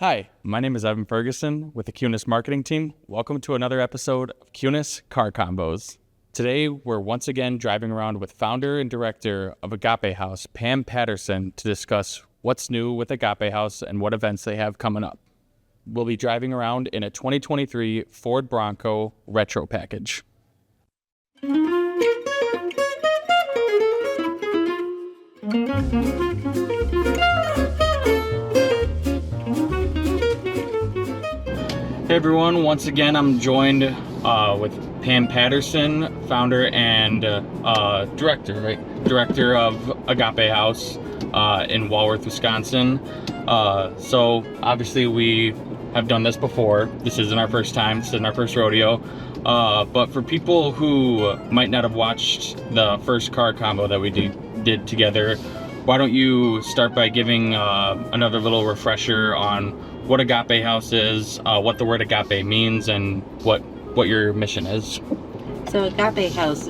Hi, my name is Evan Ferguson with the Kunes marketing team. Welcome to another episode of Kunes Car Convos. Today, we're once again driving around with founder and director of Agape House, Pam Patterson, to discuss what's new with Agape House and what events they have coming up. We'll be driving around in a 2023 Ford Bronco retro package. Hey everyone, once again I'm joined with Pam Patterson, founder and director of Agape House in Walworth, Wisconsin. So obviously we have done this before. This isn't our first time, this isn't our first rodeo. But for people who might not have watched the first car combo that we did together, why don't you start by giving another little refresher on what Agape House is, what the word Agape means, and what your mission is. So Agape House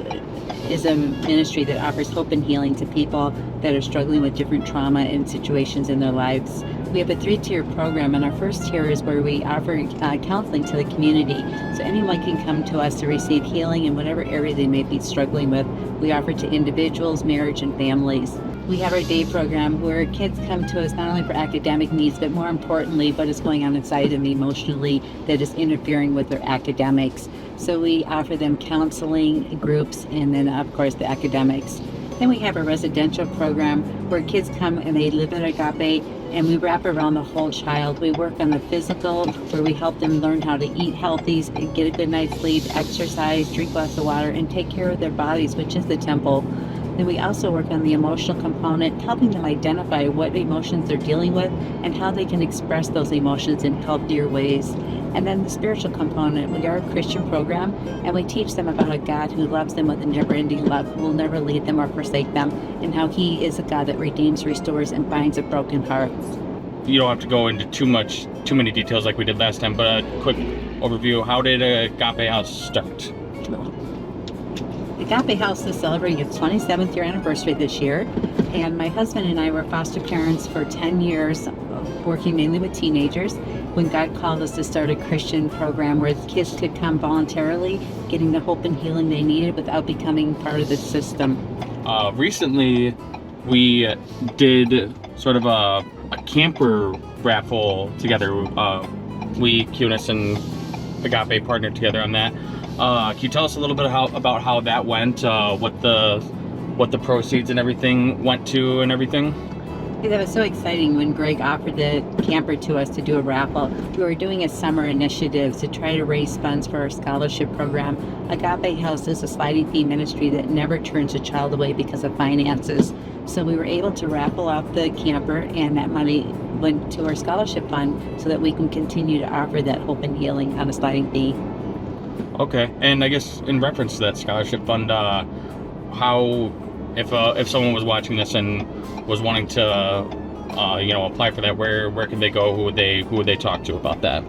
is a ministry that offers hope and healing to people that are struggling with different trauma and situations in their lives. We have a 3-tier program, and our first tier is where we offer counseling to the community. So anyone can come to us to receive healing in whatever area they may be struggling with. We offer to individuals, marriage, and families. We have our day program where kids come to us not only for academic needs, but more importantly, what is going on inside them emotionally that is interfering with their academics. So we offer them counseling groups and then, of course, the academics. Then we have a residential program where kids come and they live at Agape, and we wrap around the whole child. We work on the physical, where we help them learn how to eat healthy, get a good night's sleep, exercise, drink lots of water, and take care of their bodies, which is the temple. Then we also work on the emotional component, helping them identify what emotions they're dealing with and how they can express those emotions in healthier ways. And then the spiritual component, we are a Christian program, and we teach them about a God who loves them with a never-ending love, who will never leave them or forsake them, and how He is a God that redeems, restores, and binds a broken heart. You don't have to go into too many details like we did last time, but a quick overview. How did Agape House start? Agape House is celebrating its 27th year anniversary this year, and my husband and I were foster parents for 10 years, working mainly with teenagers, when God called us to start a Christian program where kids could come voluntarily, getting the hope and healing they needed without becoming part of the system. Recently, we did sort of a camper raffle together. We, Kunes and Agape, partnered together on that. Can you tell us a little bit about how that went, what the proceeds and everything went to and everything? Yeah, that was so exciting when Greg offered the camper to us to do a raffle. We were doing a summer initiative to try to raise funds for our scholarship program. Agape House is a sliding fee ministry that never turns a child away because of finances. So we were able to raffle off the camper, and that money went to our scholarship fund so that we can continue to offer that hope and healing on a sliding fee. Okay, and I guess in reference to that scholarship fund, how, if someone was watching this and was wanting to, apply for that, where can they go? Who would they talk to about that?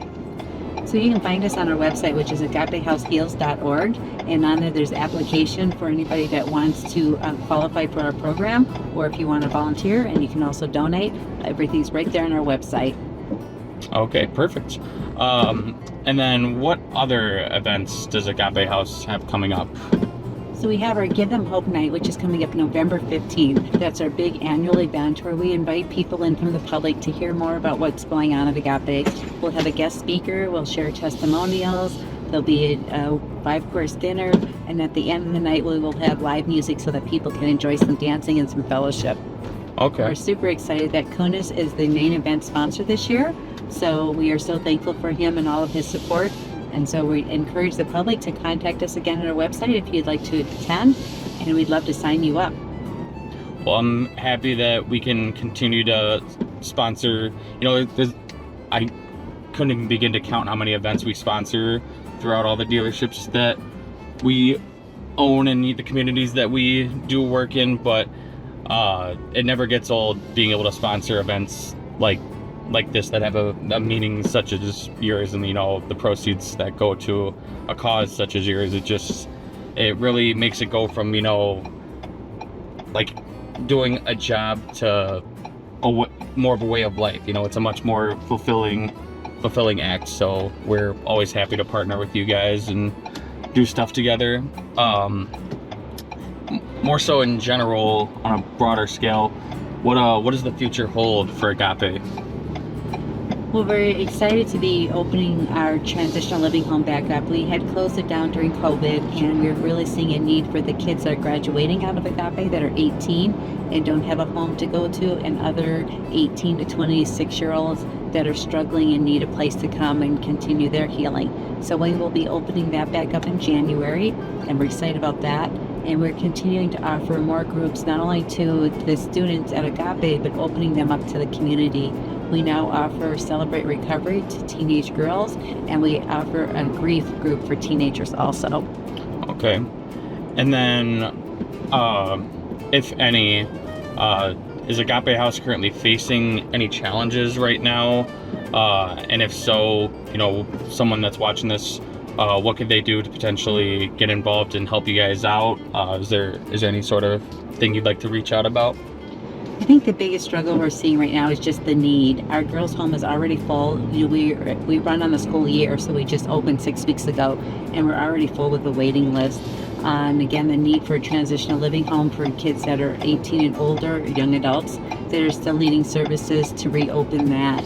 So you can find us on our website, which is agapehouseheals.org, and on there there's application for anybody that wants to qualify for our program, or if you want to volunteer, and you can also donate. Everything's right there on our website. Okay, perfect. And then what other events does Agape House have coming up? So we have our Give Them Hope Night, which is coming up November 15th. That's our big annual event where we invite people in from the public to hear more about what's going on at Agape. We'll have a guest speaker, we'll share testimonials, there'll be a 5-course dinner, and at the end of the night we will have live music so that people can enjoy some dancing and some fellowship. Okay. We're super excited that Kunes is the main event sponsor this year, so we are so thankful for him and all of his support. And so we encourage the public to contact us again on our website if you'd like to attend, and we'd love to sign you up. Well, I'm happy that we can continue to sponsor. I couldn't even begin to count how many events we sponsor throughout all the dealerships that we own and the communities that we do work in, but it never gets old being able to sponsor events like this that have a meaning such as yours, and the proceeds that go to a cause such as yours. It really makes it go from like doing a job to more of a way of life. You know, it's a much more fulfilling act. So we're always happy to partner with you guys and do stuff together. More so in general, on a broader scale, what does the future hold for Agape? Well, we're excited to be opening our transitional living home back up. We had closed it down during COVID, and we're really seeing a need for the kids that are graduating out of Agape that are 18 and don't have a home to go to, and other 18 to 26-year-olds that are struggling and need a place to come and continue their healing. So we will be opening that back up in January, and we're excited about that. And we're continuing to offer more groups, not only to the students at Agape, but opening them up to the community. We now offer Celebrate Recovery to teenage girls, and we offer a grief group for teenagers also. Okay. And then, if any, is Agape House currently facing any challenges right now? And if so, you know, someone that's watching this, what could they do to potentially get involved and help you guys out? Is there any sort of thing you'd like to reach out about? I think the biggest struggle we're seeing right now is just the need. Our girls' home is already full. You know, we run on the school year, so we just opened 6 weeks ago, and we're already full with the waiting list. Again, the need for a transitional living home for kids that are 18 and older, young adults that are still needing services, to reopen that,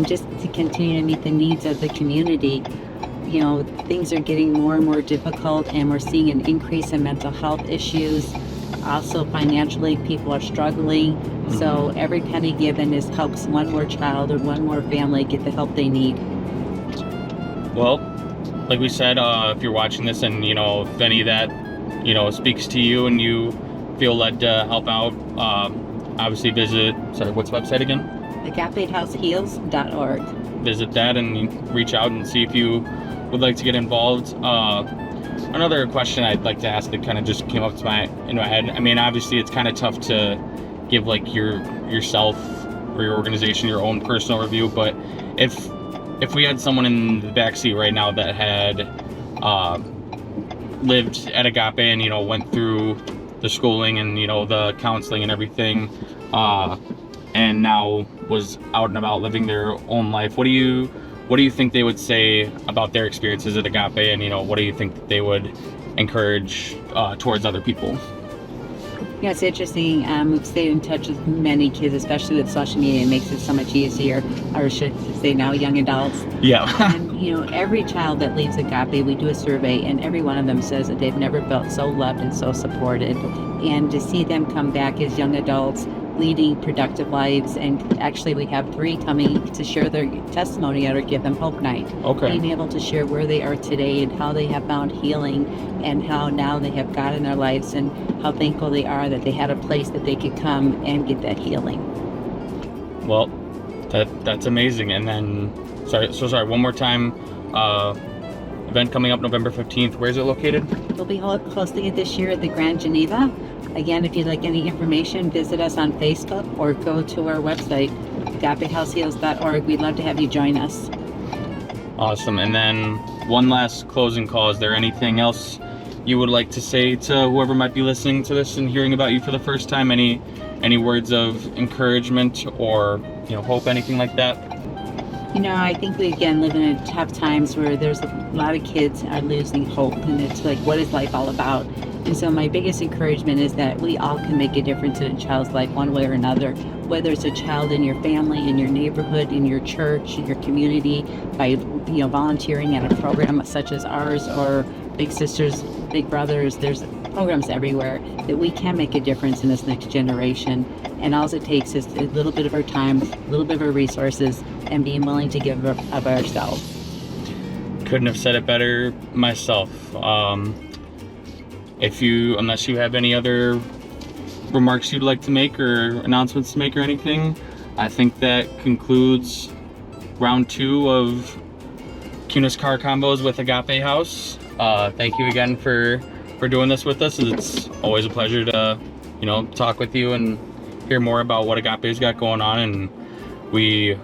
just to continue to meet the needs of the community. You know, things are getting more and more difficult, and we're seeing an increase in mental health issues. Also, financially, people are struggling. Mm-hmm. So every penny given helps one more child or one more family get the help they need. Well, like we said, if you're watching this and, you know, if any of that, you know, speaks to you and you feel led to help out, obviously what's the website again? AgapeHouseHeals.org. Visit that and reach out and see if you would like to get involved. Another question I'd like to ask that kind of just came up in my head. I mean, obviously it's kind of tough to give like yourself or your organization your own personal review, but if we had someone in the backseat right now that had lived at Agape and, you know, went through the schooling and, you know, the counseling and everything, and now was out and about living their own life, what do you think they would say about their experiences at Agape, and, you know, what do you think that they would encourage towards other people? Yeah, it's interesting. We've stayed in touch with many kids, especially with social media. It makes it so much easier, or should say now young adults. Yeah. And, you know, every child that leaves Agape, we do a survey, and every one of them says that they've never felt so loved and so supported. And to see them come back as young adults, leading productive lives, and actually we have 3 coming to share their testimony at our Give Them Hope Night. Okay. Being able to share where they are today and how they have found healing, and how now they have God in their lives, and how thankful they are that they had a place that they could come and get that healing. Well, that's amazing. And then, sorry, one more time, event coming up November 15th. Where is it located? We'll be hosting it this year at the Grand Geneva. Again, if you'd like any information, visit us on Facebook or go to our website, AgapeHouseHeals.org. We'd love to have you join us. Awesome. And then one last closing call. Is there anything else you would like to say to whoever might be listening to this and hearing about you for the first time? Any words of encouragement or, you know, hope, anything like that? You know, I think we, again, live in tough times where there's a lot of kids are losing hope, and it's like, what is life all about? And so my biggest encouragement is that we all can make a difference in a child's life one way or another, whether it's a child in your family, in your neighborhood, in your church, in your community, by, you know, volunteering at a program such as ours, or Big Sisters, Big Brothers. There's programs everywhere that we can make a difference in this next generation. And all it takes is a little bit of our time, a little bit of our resources, and being willing to give of ourselves. Couldn't have said it better myself. Unless you have any other remarks you'd like to make or announcements to make or anything, I think that concludes round 2 of Kunes Car Convos with Agape House. Thank you again for doing this with us. It's always a pleasure to, you know, talk with you and hear more about what Agape's got going on, and we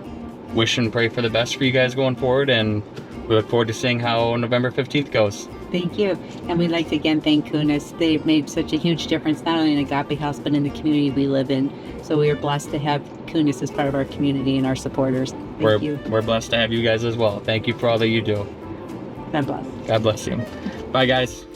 wish and pray for the best for you guys going forward, and we look forward to seeing how November 15th goes. Thank you. And we'd like to again thank Kunes. They've made such a huge difference, not only in Agape House, but in the community we live in. So we are blessed to have Kunes as part of our community and our supporters. Thank you. We're blessed to have you guys as well. Thank you for all that you do. God bless. God bless you. Bye, guys.